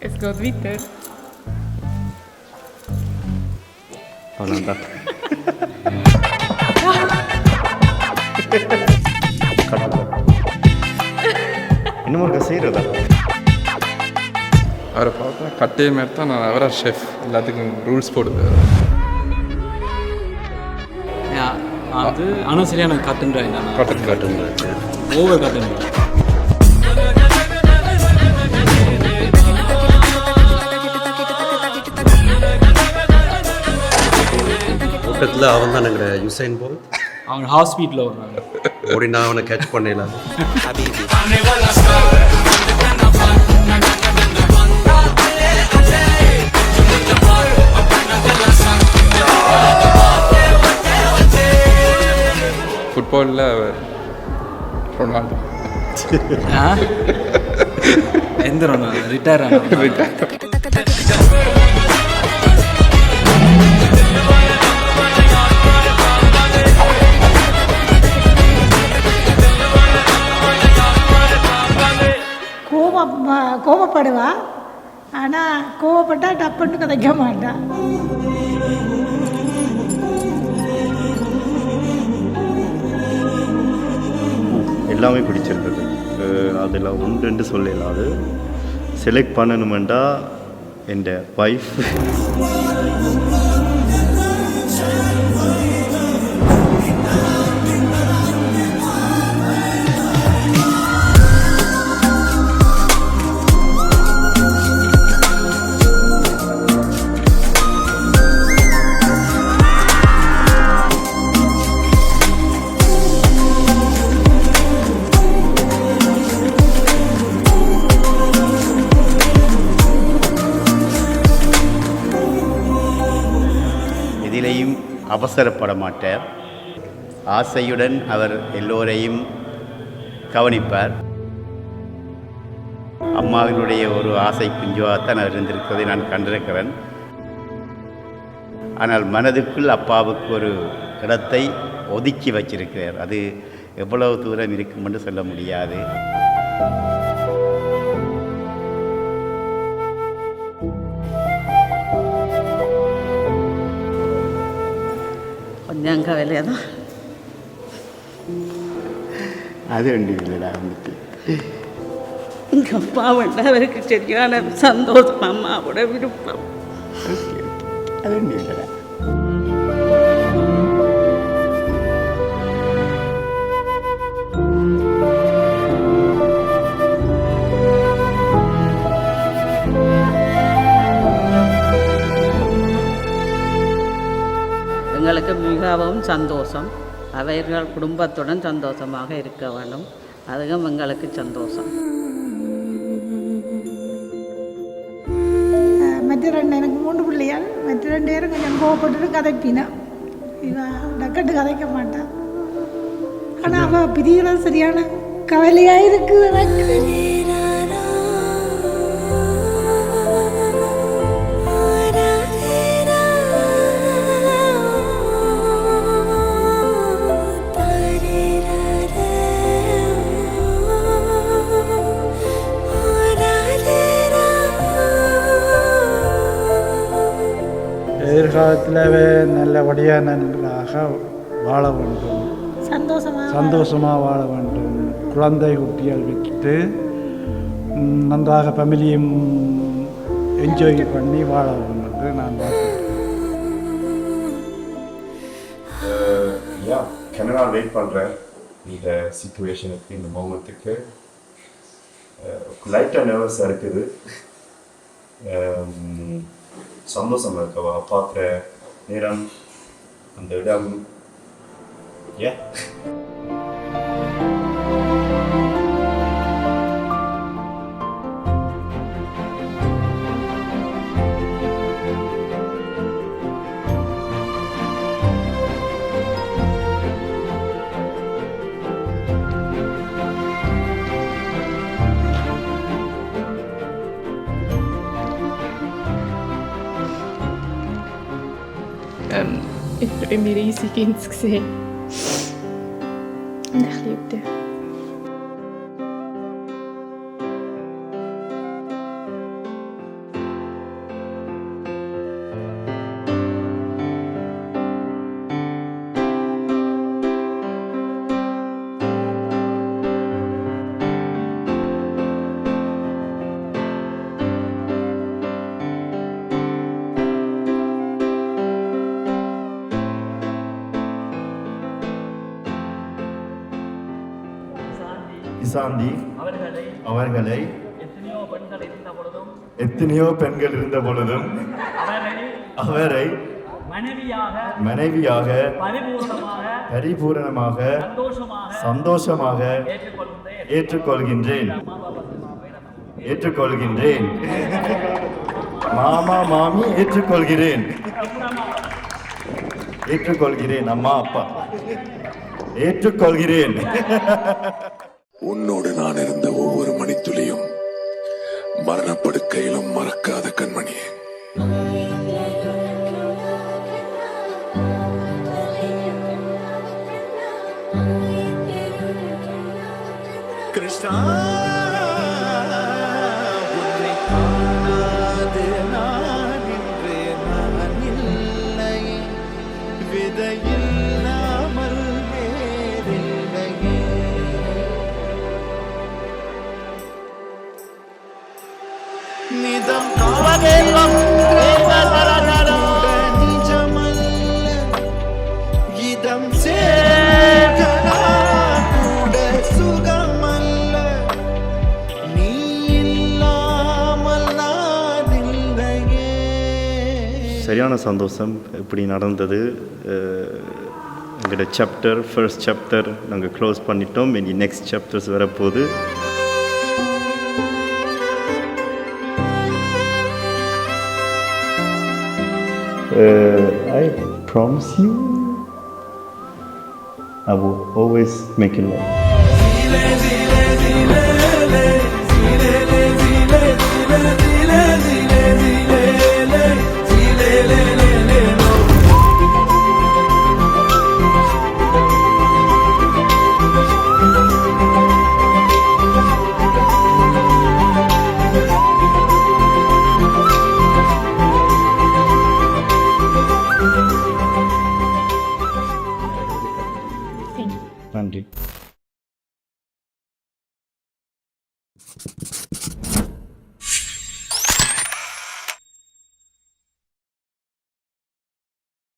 Es geht weiter. அவ்வளோதான். இன்னும் ஒரு செய்கிறதா? அவரை பார்த்தா கட்டையை மாதிரி தான் நான் அவரா ஷெஃப் எல்லாத்துக்கும் ரூல்ஸ் போடுது. அது ஆனால் சரியான கட்டுன்றாங்க. கட்டுங்க ஓவர் கட்டுங்க. பக்கத்தில் அவன் தான் எங்கட யுசைன் போல் அவன் ஹாஸ்பிட்டலில் வர்றாங்க. ஓடி நான் அவனை கேட்ச் பண்ணல. ஃபுட்பாலில் ரொனால்டோ. எந்த ரொனால்டோ? ரிட்டையர் ஆன கோபப்படுவா. ஆனால் கோவப்பட்டால் டப்புன்னு கதைக்க மாட்டான். எல்லாமே பிடிச்சிருந்தது. அதெல்லாம் ஒன்று ரெண்டு சொல்லலாம். அது செலக்ட் பண்ணணுமெண்டா என் வைஃப். எதிலையும் அவசரப்பட மாட்டார். ஆசையுடன் அவர் எல்லோரையும் கவனிப்பார். அம்மாவினுடைய ஒரு ஆசை குஞ்சுவாகத்தான் அவர் இருந்திருக்கிறதை நான் கண்டிருக்கிறேன். ஆனால் மனதுக்குள் அப்பாவுக்கு ஒரு இடத்தை ஒதுக்கி வச்சிருக்கிறார். அது எவ்வளவு தூரம் இருக்கும் என்று சொல்ல முடியாது. கொஞ்சம் கவலையாக தான். அது ரெண்டு இல்லைடா வந்துட்டு எங்கள் அப்பா வேண்டாம், அவருக்கு சரியான சந்தோஷம், அம்மாவோட விருப்பம். அது ரெண்டு இல்லைடா. எங்களுக்கு மிகவும் சந்தோஷம். அவர்கள் குடும்பத்துடன் சந்தோஷமாக இருக்க வேண்டும். அதுவும் எங்களுக்கு சந்தோஷம். மற்ற ரெண்டு எனக்கு 3 பிள்ளையால். மற்ற 2 பேரும் கொஞ்சம் கோவப்பட்டுட்டு கதைப்பினா. இவன் டக்கட்டு கதைக்க மாட்டான். ஆனால் அவள் பிரிகிறது சரியான கவலையாக இருக்குது எனக்கு. எதிர்காலத்தில் நல்லபடியாக நன்றாக வாழ வேண்டும், சந்தோஷமாக வாழ வேண்டும். குழந்தை குட்டிகள் வச்சுட்டு நன்றாக ஃபேமிலியும் என்ஜாய் பண்ணி வாழ வேண்டும் என்று நான் பார்க்கிறேன். கனடா வெயிட் பண்ணுறேன் இந்த சிச்சுவேஷனுக்கு, இந்த மோமெண்ட்டுக்கு. லைட்டாக நர்வஸாக இருக்குது. சந்தோஷம் இருக்கவா பார்க்குற நேரம், அந்த இடம். Ich freue mich riesig, ihn zu sehen. Und ich liebe dich. Nishanthi அவர்களை எத்தனையோ பெண்கள் இருந்த பொழுதும் அவரை மனைவியாக பரிபூரணமாக சந்தோஷமாக ஏற்றுக்கொள்கின்றேன் மாமா மாமி ஏற்றுக்கொள்கிறேன் அம்மா அப்பா ஏற்றுக்கொள்கிறேன். உன்னோடு நான் இருந்த ஒவ்வொரு மணித்துளியும் மரணப்படுக்கையிலும் மறக்காத கண்மணியே. கிருஷ்ணா உன்னை காணாது நான் இன்று நான் இல்லை, விதையில்லாமல் வேறில்லையே. நிதம் காவலம் நிஜமல்ல, இதம் சேர்க்கலா கூட சுகமல்ல, நீ இல்லாமல் நான் இல்லையே. சரியான சந்தோஷம் இப்படி நடந்தது. எங்களோட ஃபர்ஸ்ட் சாப்டர் நாங்கள் க்ளோஸ் பண்ணிட்டோம். இனி நெக்ஸ்ட் சாப்டர்ஸ் வரப்போகுது. I promise you I will always make you laugh. நன்றி.